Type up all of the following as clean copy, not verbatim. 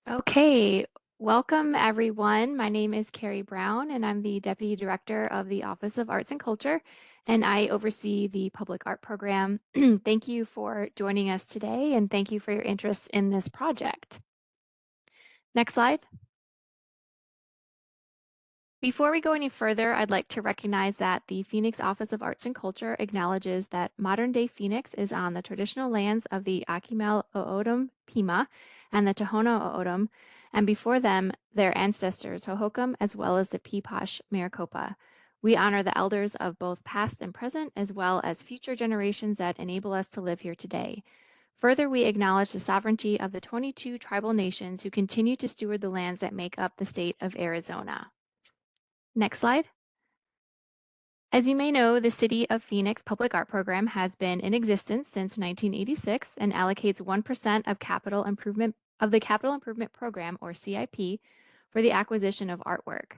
Okay, welcome everyone. My name is Carrie Brown, and I'm the Deputy Director of the Office of Arts and Culture, and I oversee the Public Art Program. Thank you for joining us today, and thank you for your interest in this project. Next slide. Before we go any further, I'd like to recognize that the Phoenix Office of Arts and Culture acknowledges that modern-day Phoenix is on the traditional lands of the Akimel O'odham Pima and the Tohono O'odham, and before them, their ancestors Hohokam, as well as the Peepash Maricopa. We honor the elders of both past and present, as well as future generations that enable us to live here today. Further, we acknowledge the sovereignty of the 22 tribal nations who continue to steward the lands that make up the state of Arizona. Next slide. As you may know, the City of Phoenix Public Art Program has been in existence since 1986 and allocates 1% of the Capital Improvement Program, or CIP, for the acquisition of artwork.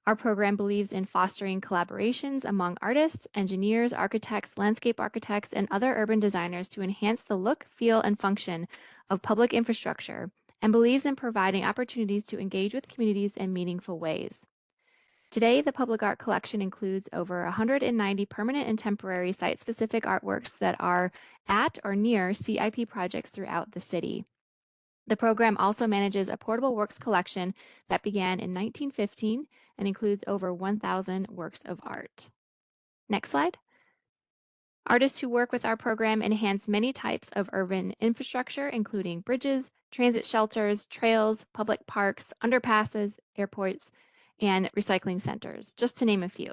Our program believes in fostering collaborations among artists, engineers, architects, landscape architects, and other urban designers to enhance the look, feel, and function of public infrastructure, and believes in providing opportunities to engage with communities in meaningful ways. Today, the public art collection includes over 190 permanent and temporary site-specific artworks that are at or near CIP projects throughout the city. The program also manages a portable works collection that began in 1915 and includes over 1,000 works of art. Next slide. Artists who work with our program enhance many types of urban infrastructure, including bridges, transit shelters, trails, public parks, underpasses, airports, and recycling centers, just to name a few.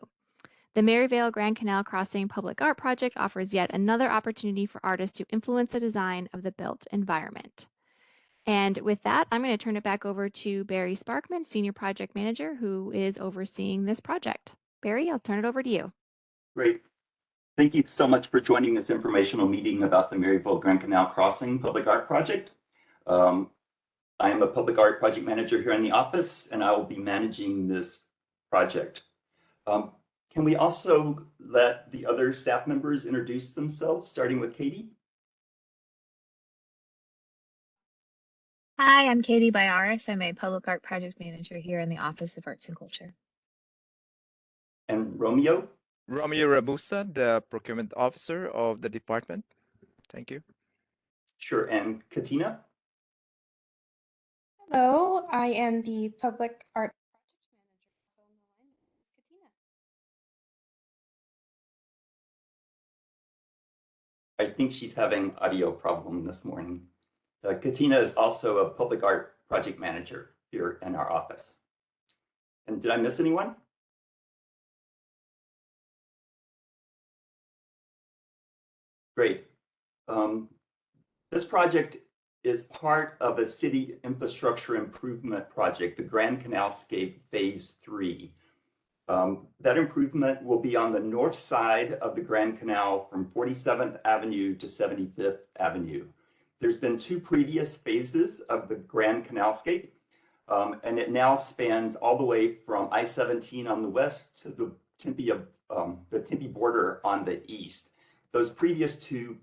The Maryvale Grand Canal Crossing Public Art Project offers yet another opportunity for artists to influence the design of the built environment. And with that, I'm going to turn it back over to Barry Sparkman, Senior Project Manager, who is overseeing this project. Barry, I'll turn it over to you. Great. Thank you so much for joining this informational meeting about the Maryvale Grand Canal Crossing Public Art Project. I am a Public Art Project Manager here in the office, and I will be managing this project. Can we also let the other staff members introduce themselves, starting with Katie? Hi, I'm Katie Byaris. I'm a Public Art Project Manager here in the Office of Arts and Culture. And Romeo? Romeo Rabusa, the Procurement Officer of the department. Thank you. Sure. And Katina? Hello, I am the Public Art Project Manager, also on the line. My name is Katina. I think she's having audio problem this morning. Katina is also a Public Art Project Manager here in our office. And did I miss anyone? Great. This project is part of a city infrastructure improvement project, the Grand Canalscape Phase 3. That improvement will be on the north side of the Grand Canal from 47th Avenue to 75th Avenue. There's been two previous phases of the Grand Canalscape, and it now spans all the way from I-17 on the west to the Tempe border on the east. Those previous two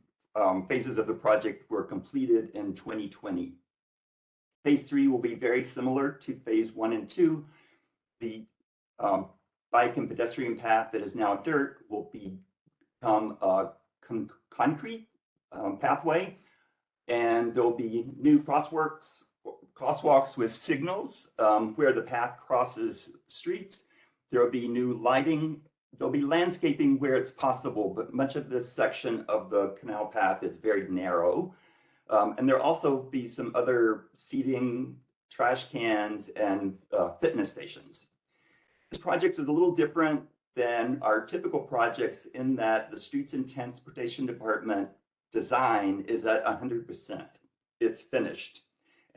phases of the project were completed in 2020. Phase 3 will be very similar to phase 1 and 2. The bike and pedestrian path that is now dirt will become a concrete pathway, and there'll be new crosswalks with signals where the path crosses streets. There will be new lighting. There'll be landscaping where it's possible, but much of this section of the canal path is very narrow. And there'll also be some other seating, trash cans, and fitness stations. This project is a little different than our typical projects in that the Streets and Transportation Department design is at 100%. It's finished.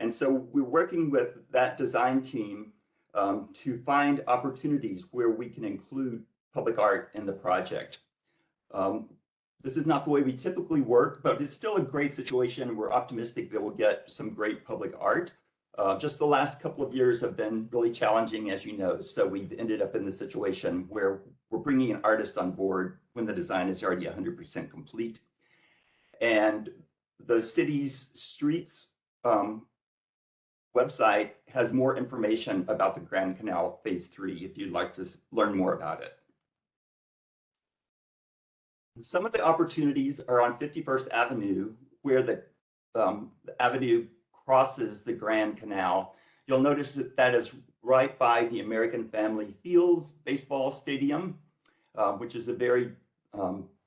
And so we're working with that design team to find opportunities where we can include public art in the project. This is not the way we typically work, but it's still a great situation. We're optimistic that we'll get some great public art. Just the last couple of years have been really challenging, as you know. So we've ended up in the situation where we're bringing an artist on board when the design is already 100% complete. And the city's streets website has more information about the Grand Canal Phase 3 if you'd like to learn more about it. Some of the opportunities are on 51st Avenue, where the avenue crosses the Grand Canal. You'll notice that is right by the American Family Fields baseball stadium, which is a very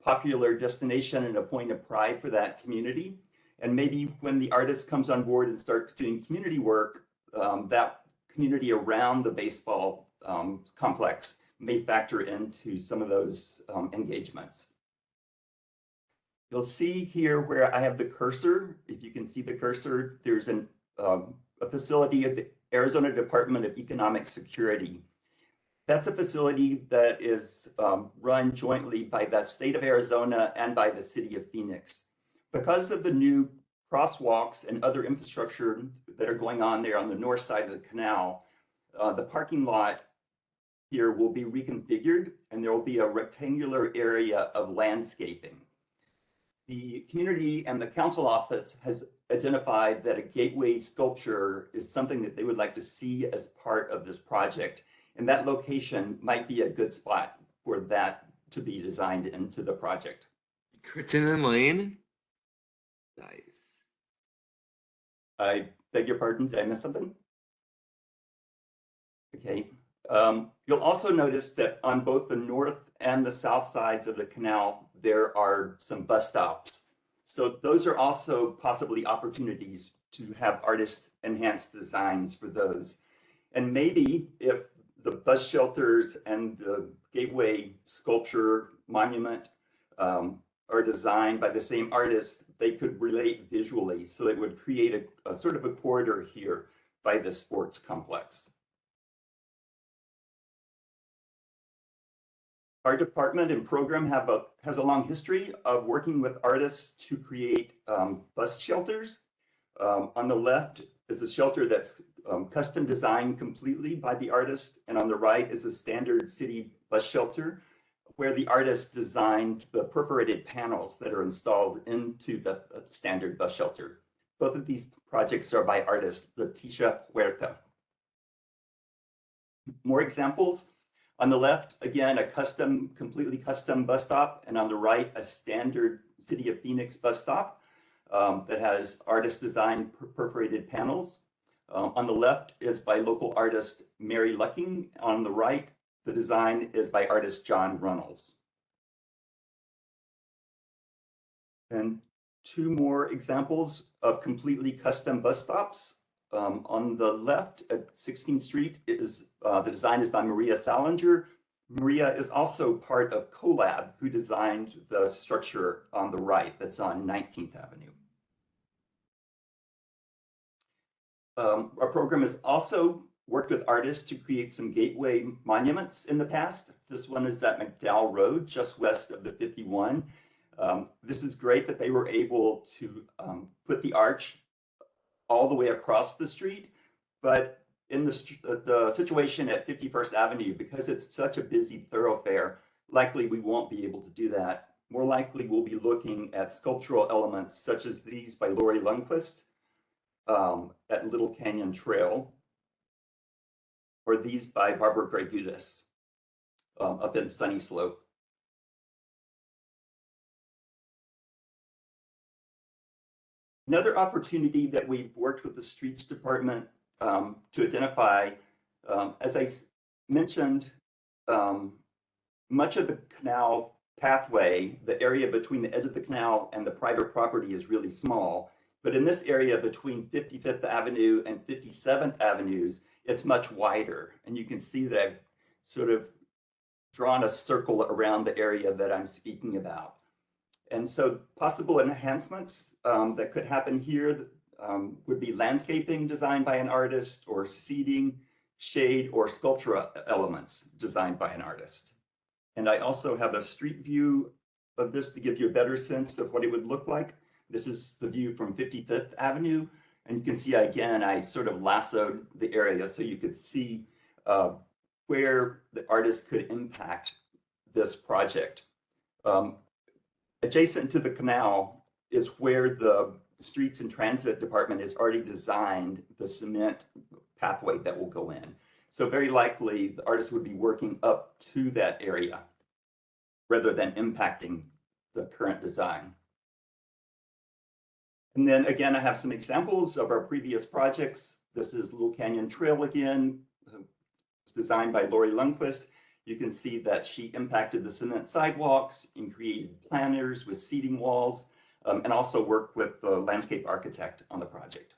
popular destination and a point of pride for that community. And maybe when the artist comes on board and starts doing community work, that community around the baseball complex may factor into some of those engagements. You'll see here where I have the cursor. If you can see the cursor, there's a facility of the Arizona Department of Economic Security. That's a facility that is run jointly by the state of Arizona and by the city of Phoenix. Because of the new crosswalks and other infrastructure that are going on there on the north side of the canal, the parking lot here will be reconfigured and there will be a rectangular area of landscaping. The community and the council office has identified that a gateway sculpture is something that they would like to see as part of this project. And that location might be a good spot for that to be designed into the project. Crittenden Lane? Nice. I beg your pardon, did I miss something? Okay. You'll also notice that on both the north and the south sides of the canal, there are some bus stops. So those are also possibly opportunities to have artist enhanced designs for those. And maybe if the bus shelters and the gateway sculpture monument are designed by the same artist, they could relate visually. So it would create a sort of a corridor here by the sports complex. Our department and program has a long history of working with artists to create bus shelters. On the left is a shelter that's custom designed completely by the artist, and on the right is a standard city bus shelter where the artist designed the perforated panels that are installed into the standard bus shelter. Both of these projects are by artist Leticia Huerta. More examples. On the left, again, completely custom bus stop, and on the right, a standard City of Phoenix bus stop that has artist designed perforated panels. On the left is by local artist Mary Lucking. On the right, the design is by artist John Runnels. And two more examples of completely custom bus stops. On the left at 16th Street is the design is by Maria Salinger. Maria is also part of CoLab, who designed the structure on the right that's on 19th Avenue. Our program has also worked with artists to create some gateway monuments in the past. This one is at McDowell Road, just west of the 51. This is great that they were able to put the arch all the way across the street, but in the situation at 51st Avenue, because it's such a busy thoroughfare, likely we won't be able to do that. More likely we'll be looking at sculptural elements such as these by Lori Lundquist at Little Canyon Trail, or these by Barbara Gregutis up in Sunny Slope. Another opportunity that we've worked with the streets department to identify, as I mentioned, much of the canal pathway, the area between the edge of the canal and the private property is really small. But in this area between 55th Avenue and 57th Avenues, it's much wider. And you can see that I've sort of drawn a circle around the area that I'm speaking about. And so possible enhancements that could happen here would be landscaping designed by an artist, or seating, shade, or sculptural elements designed by an artist. And I also have a street view of this to give you a better sense of what it would look like. This is the view from 55th Avenue. And you can see, again, I sort of lassoed the area so you could see where the artist could impact this project. Adjacent to the canal is where the Streets and Transit Department has already designed the cement pathway that will go in. So very likely the artist would be working up to that area rather than impacting the current design. And then again, I have some examples of our previous projects. This is Little Canyon Trail again. It's designed by Lori Lundquist. You can see that she impacted the cement sidewalks and created planters with seating walls, and also worked with the landscape architect on the project.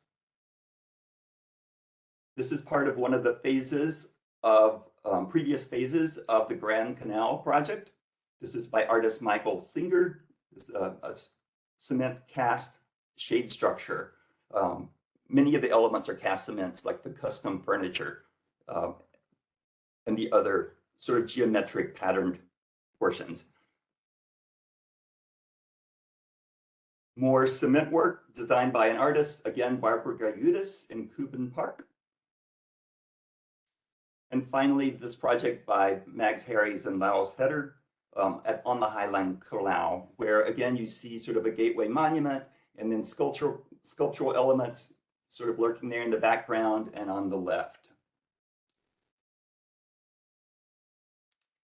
This is part of one of the phases of previous phases of the Grand Canal project. This is by artist Michael Singer. This is a cement cast shade structure. Many of the elements are cast cements, like the custom furniture and the other sort of geometric patterned portions. More cement work designed by an artist, again, Barbara Gayudis in Cuban Park. And finally, this project by Mags Harries and Laos Heder on the Highline Canal, where again, you see sort of a gateway monument and then sculptural elements sort of lurking there in the background and on the left.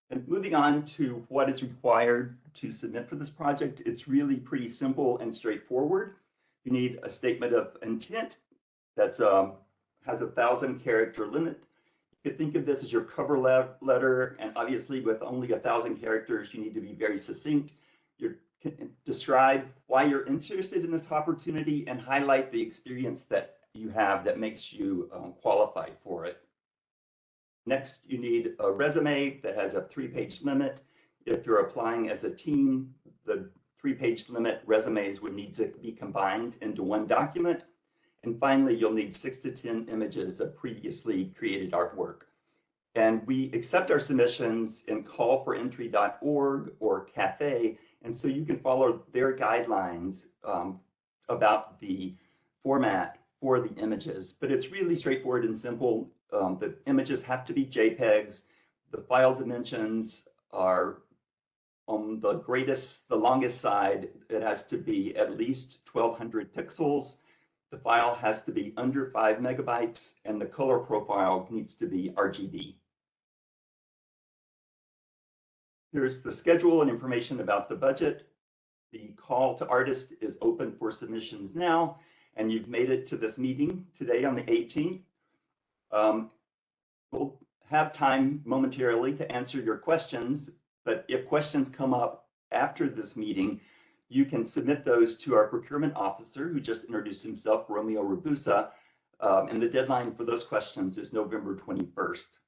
And moving on to what is required to submit for this project, it's really pretty simple and straightforward. You need a statement of intent that's has a 1,000-character limit. You could think of this as your cover letter, and obviously with only 1,000 characters, you need to be very succinct. You describe why you're interested in this opportunity and highlight the experience that you have that makes you qualified for it. Next, you need a resume that has a 3-page limit. If you're applying as a team, the 3-page limit resumes would need to be combined into one document. And finally, you'll need 6 to 10 images of previously created artwork. And we accept our submissions in callforentry.org or Cafe, and so you can follow their guidelines about the format for the images. But it's really straightforward and simple. The images have to be JPEGs. The file dimensions are on the longest side. It has to be at least 1,200 pixels. The file has to be under 5 megabytes, and the color profile needs to be RGB. Here's the schedule and information about the budget. The call to artists is open for submissions now, and you've made it to this meeting today on the 18th. We'll have time momentarily to answer your questions, but if questions come up after this meeting, you can submit those to our procurement officer, who just introduced himself, Romeo Rabusa, and the deadline for those questions is November 21st.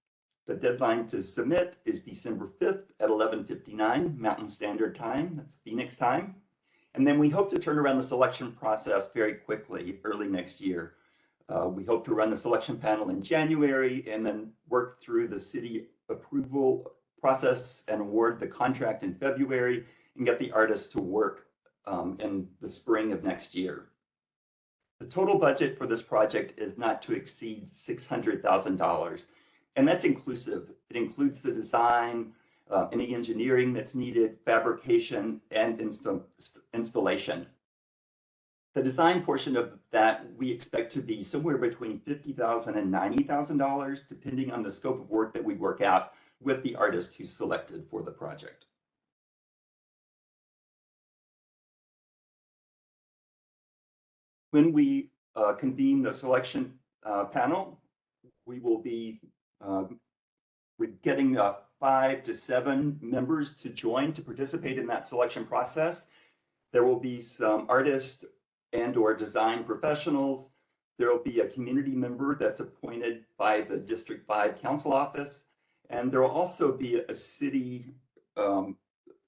The deadline to submit is December 5th at 11:59 Mountain Standard Time, that's Phoenix time. And then we hope to turn around the selection process very quickly, early next year. We hope to run the selection panel in January and then work through the city approval process and award the contract in February and get the artists to work in the spring of next year. The total budget for this project is not to exceed $600,000, and that's inclusive. It includes the design, any engineering that's needed, fabrication, and installation. The design portion of that we expect to be somewhere between $50,000 and $90,000, depending on the scope of work that we work out with the artist who's selected for the project. When we convene the selection panel, we will be getting 5 to 7 members to join to participate in that selection process. There will be some artists and/or design professionals. There will be a community member that's appointed by the District 5 Council Office, and there will also be a city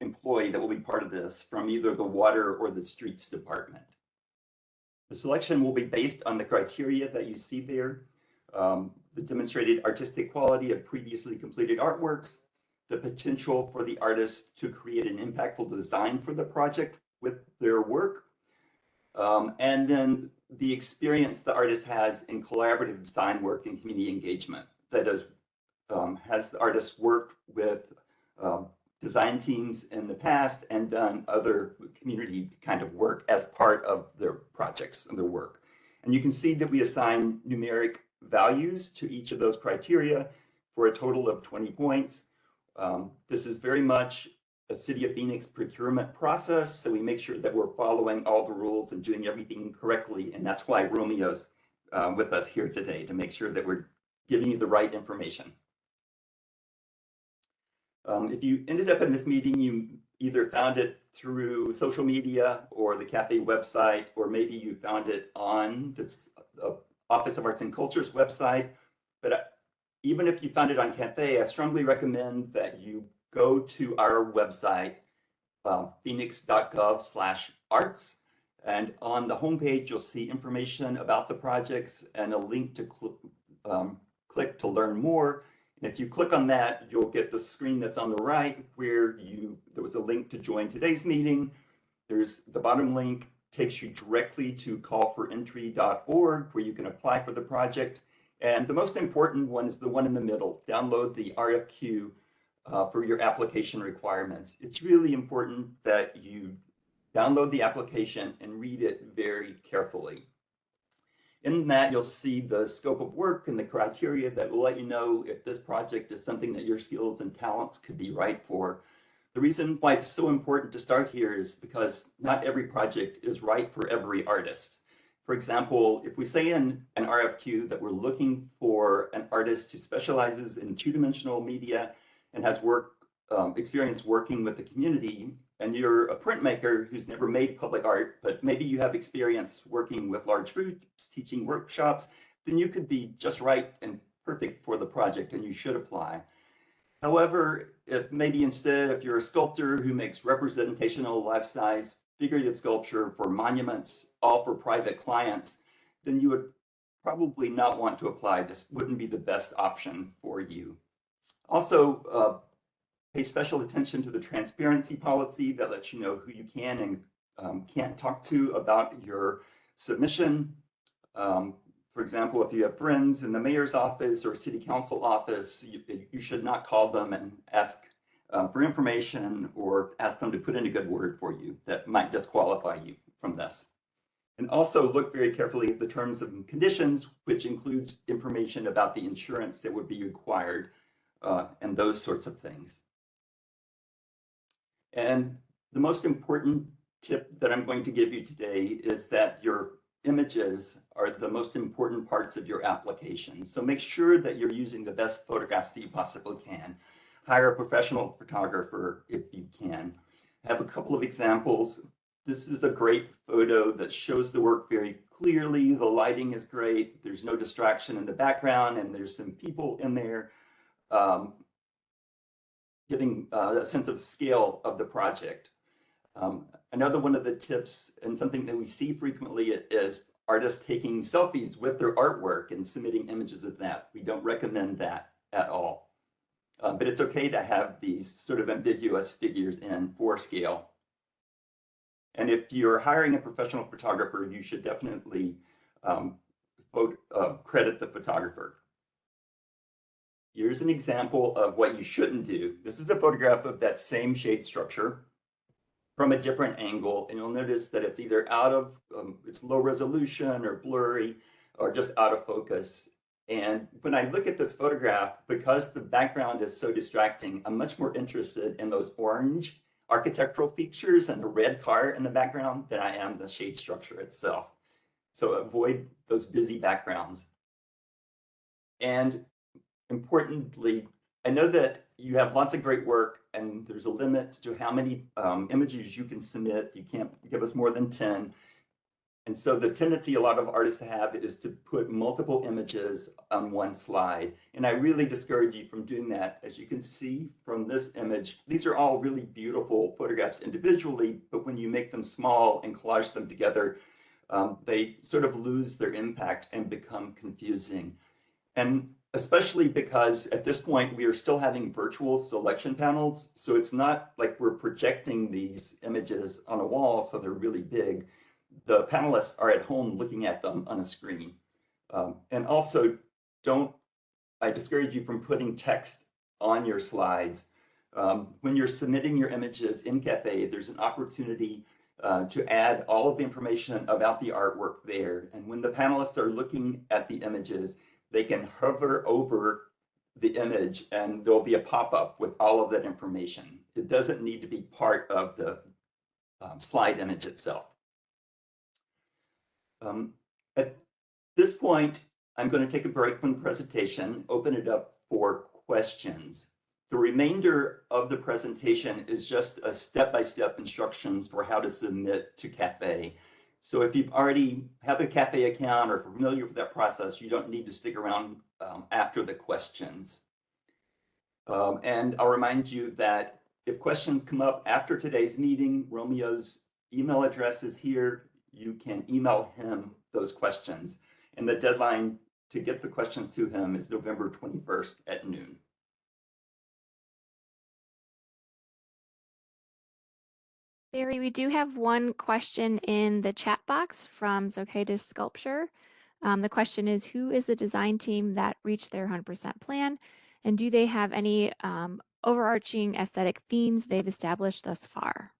employee that will be part of this from either the Water or the Streets Department. The selection will be based on the criteria that you see there, the demonstrated artistic quality of previously completed artworks, the potential for the artist to create an impactful design for the project with their work, and then the experience the artist has in collaborative design work and community engagement. That is, has the artist worked with design teams in the past and done other community kind of work as part of their projects and their work. And you can see that we assign numeric values to each of those criteria for a total of 20 points. This is very much a City of Phoenix procurement process, so we make sure that we're following all the rules and doing everything correctly, and that's why Romeo's with us here today, to make sure that we're giving you the right information. If you ended up in this meeting, you either found it through social media or the cafe website, or maybe you found it on this Office of Arts and Culture's website. But even if you found it on cafe, I strongly recommend that you go to our website, phoenix.gov/arts. And on the homepage, you'll see information about the projects and a link to click to learn more. And if you click on that, you'll get the screen that's on the right where there was a link to join today's meeting. There's the bottom link takes you directly to callforentry.org where you can apply for the project. And the most important one is the one in the middle. Download the RFQ for your application requirements. It's really important that you download the application and read it very carefully. In that, you'll see the scope of work and the criteria that will let you know if this project is something that your skills and talents could be right for. The reason why it's so important to start here is because not every project is right for every artist. For example, if we say in an RFQ that we're looking for an artist who specializes in two-dimensional media and has experience working with the community, and you're a printmaker who's never made public art, but maybe you have experience working with large groups, teaching workshops, then you could be just right and perfect for the project and you should apply. However, if you're a sculptor who makes representational life-size figurative sculpture for monuments, all for private clients, then you would probably not want to apply. This wouldn't be the best option for you. Also, pay special attention to the transparency policy that lets you know who you can and can't talk to about your submission. For example, if you have friends in the mayor's office or city council office, you should not call them and ask for information or ask them to put in a good word for you. That might disqualify you from this. And also look very carefully at the terms and conditions, which includes information about the insurance that would be required and those sorts of things. And the most important tip that I'm going to give you today is that your images are the most important parts of your application. So make sure that you're using the best photographs that you possibly can. Hire a professional photographer if you can. I have a couple of examples. This is a great photo that shows the work very clearly. The lighting is great. There's no distraction in the background, and there's some people in there giving a sense of scale of the project. Another one of the tips, and something that we see frequently, is artists taking selfies with their artwork and submitting images of that. We don't recommend that at all. But it's okay to have these sort of ambiguous figures in for scale. And if you're hiring a professional photographer, you should definitely credit the photographer. Here's an example of what you shouldn't do. This is a photograph of that same shade structure from a different angle, and you'll notice that it's either out of, it's low resolution or blurry or just out of focus. And when I look at this photograph, because the background is so distracting, I'm much more interested in those orange architectural features and the red car in the background than I am the shade structure itself. So avoid those busy backgrounds. And importantly, I know that you have lots of great work and there's a limit to how many images you can submit. You can't give us more than 10. And so the tendency a lot of artists have is to put multiple images on one slide. And I really discourage you from doing that. As you can see from this image, these are all really beautiful photographs individually, but when you make them small and collage them together, they sort of lose their impact and become confusing. And especially because at this point, we are still having virtual selection panels. So it's not like we're projecting these images on a wall so they're really big. The panelists are at home looking at them on a screen. And also, I discourage you from putting text on your slides. When you're submitting your images in Cafe, there's an opportunity to add all of the information about the artwork there. And when the panelists are looking at the images, they can hover over the image and there'll be a pop-up with all of that information. It doesn't need to be part of the slide image itself. At this point, I'm going to take a break from the presentation, open it up for questions. The remainder of the presentation is just a step-by-step instructions for how to submit to Cafe. So if you've already have a Cafe account or familiar with that process, you don't need to stick around after the questions. And I'll remind you that if questions come up after today's meeting, Romeo's email address is here. You can email him those questions. And the deadline to get the questions to him is November 21st at noon. Barry, we do have one question in the chat box from Zocatus Sculpture. The question is, who is the design team that reached their 100% plan? And do they have any overarching aesthetic themes they've established thus far?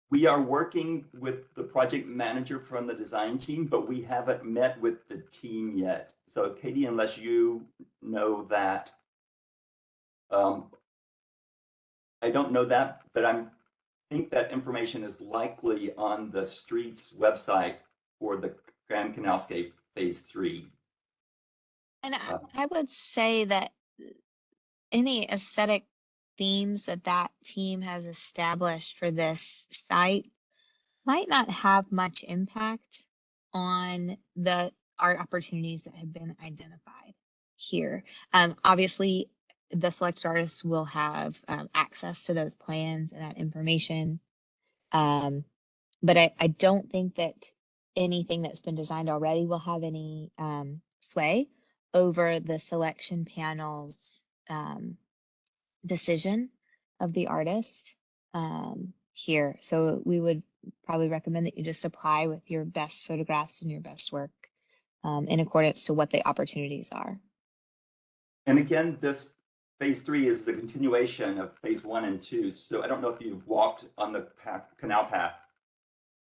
We are working with the project manager from the design team, but we haven't met with the team yet. So Katie, unless you know that, I don't know that, but I think that information is likely on the streets website for the Grand Canalscape Phase 3. And I would say that any aesthetic themes that that team has established for this site might not have much impact on the art opportunities that have been identified here. Obviously, the selected artists will have access to those plans and that information. But I don't think that anything that's been designed already will have any sway over the selection panel's decision of the artist here. So we would probably recommend that you just apply with your best photographs and your best work in accordance to what the opportunities are. And again, this Phase 3 is the continuation of Phase 1 and 2. So I don't know if you've walked on the canal path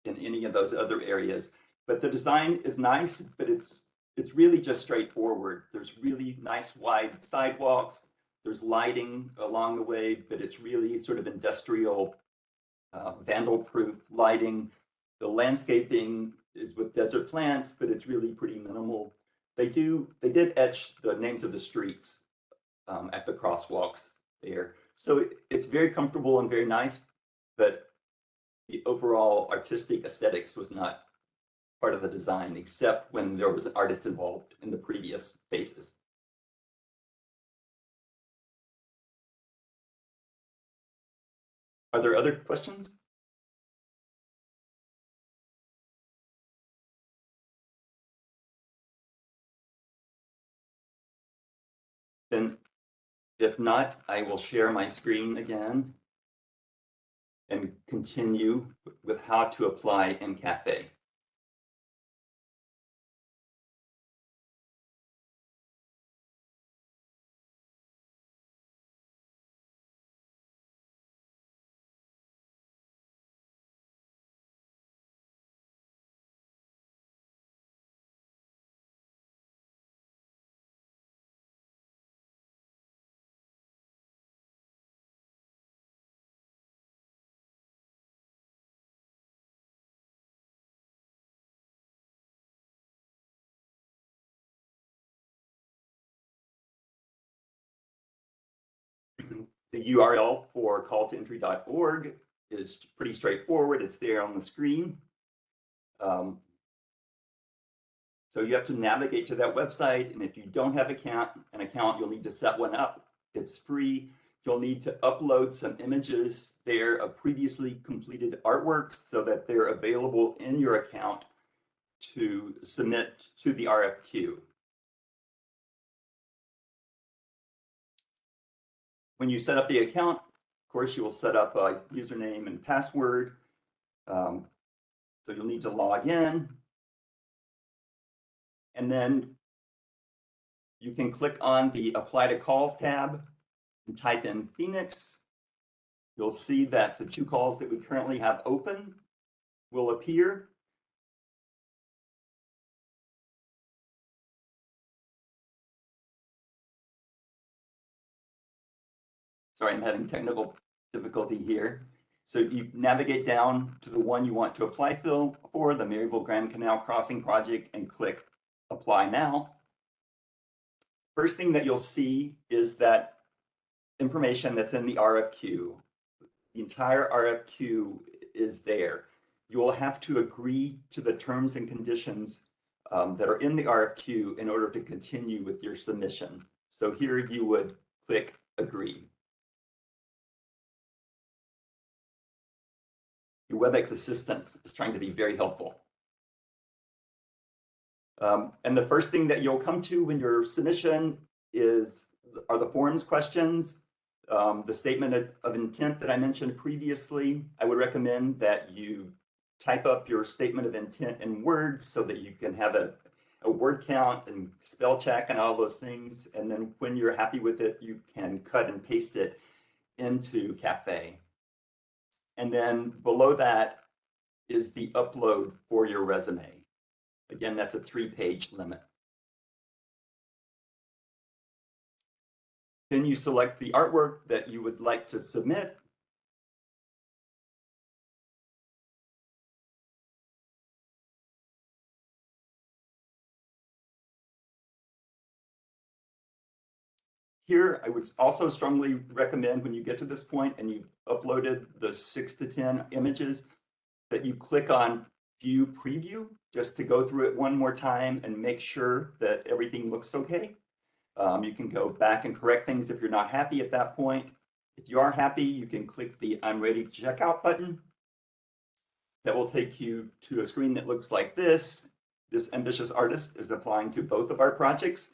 in any of those other areas, but the design is nice, but it's really just straightforward. There's really nice wide sidewalks. There's lighting along the way, but it's really sort of industrial, vandal-proof lighting. The landscaping is with desert plants, but it's really pretty minimal. They did etch the names of the streets at the crosswalks there. So it's very comfortable and very nice, but the overall artistic aesthetics was not part of the design, except when there was an artist involved in the previous phases. Are there other questions? Then, if not, I will share my screen again and continue with how to apply in Cafe. The URL for calltoentry.org is pretty straightforward. It's there on the screen. So you have to navigate to that website, and if you don't have an account, you'll need to set one up. It's free. You'll need to upload some images there of previously completed artworks so that they're available in your account to submit to the RFQ. When you set up the account, of course, you will set up a username and password. So you'll need to log in. And then you can click on the Apply to Calls tab and type in Phoenix. You'll see that the 2 calls that we currently have open will appear. Sorry, I'm having technical difficulty here. So you navigate down to the one you want to apply for, the Maryvale Grand Canal Crossing Project, and click Apply Now. First thing that you'll see is that information that's in the RFQ. The entire RFQ is there. You will have to agree to the terms and conditions that are in the RFQ in order to continue with your submission. So here you would click Agree. Your WebEx assistant is trying to be very helpful. And the first thing that you'll come to when your submission are the forms questions, the statement of intent that I mentioned previously. I would recommend that you type up your statement of intent in words so that you can have a word count and spell check and all those things. And then when you're happy with it, you can cut and paste it into Cafe. And then below that is the upload for your resume. Again, that's a 3-page limit. Then you select the artwork that you would like to submit. Here, I would also strongly recommend when you get to this point and you've uploaded the 6 to 10 images, that you click on View Preview just to go through it one more time and make sure that everything looks okay. You can go back and correct things if you're not happy at that point. If you are happy, you can click the I'm ready to check out button. That will take you to a screen that looks like this. This ambitious artist is applying to both of our projects.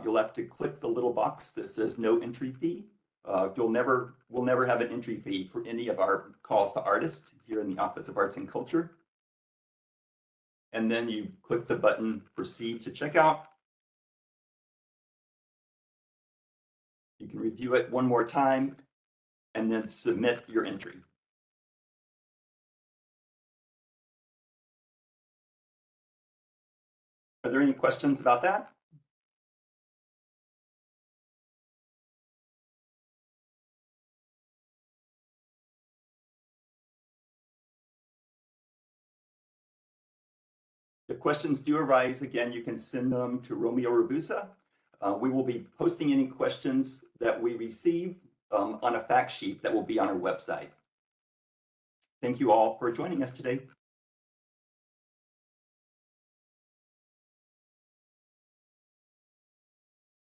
You'll have to click the little box that says no entry fee. We'll never have an entry fee for any of our calls to artists here in the Office of Arts and Culture. And then you click the button Proceed to Checkout. You can review it one more time and then submit your entry. Are there any questions about that? If questions do arise, again, you can send them to Romeo Rabusa. We will be posting any questions that we receive on a fact sheet that will be on our website. Thank you all for joining us today.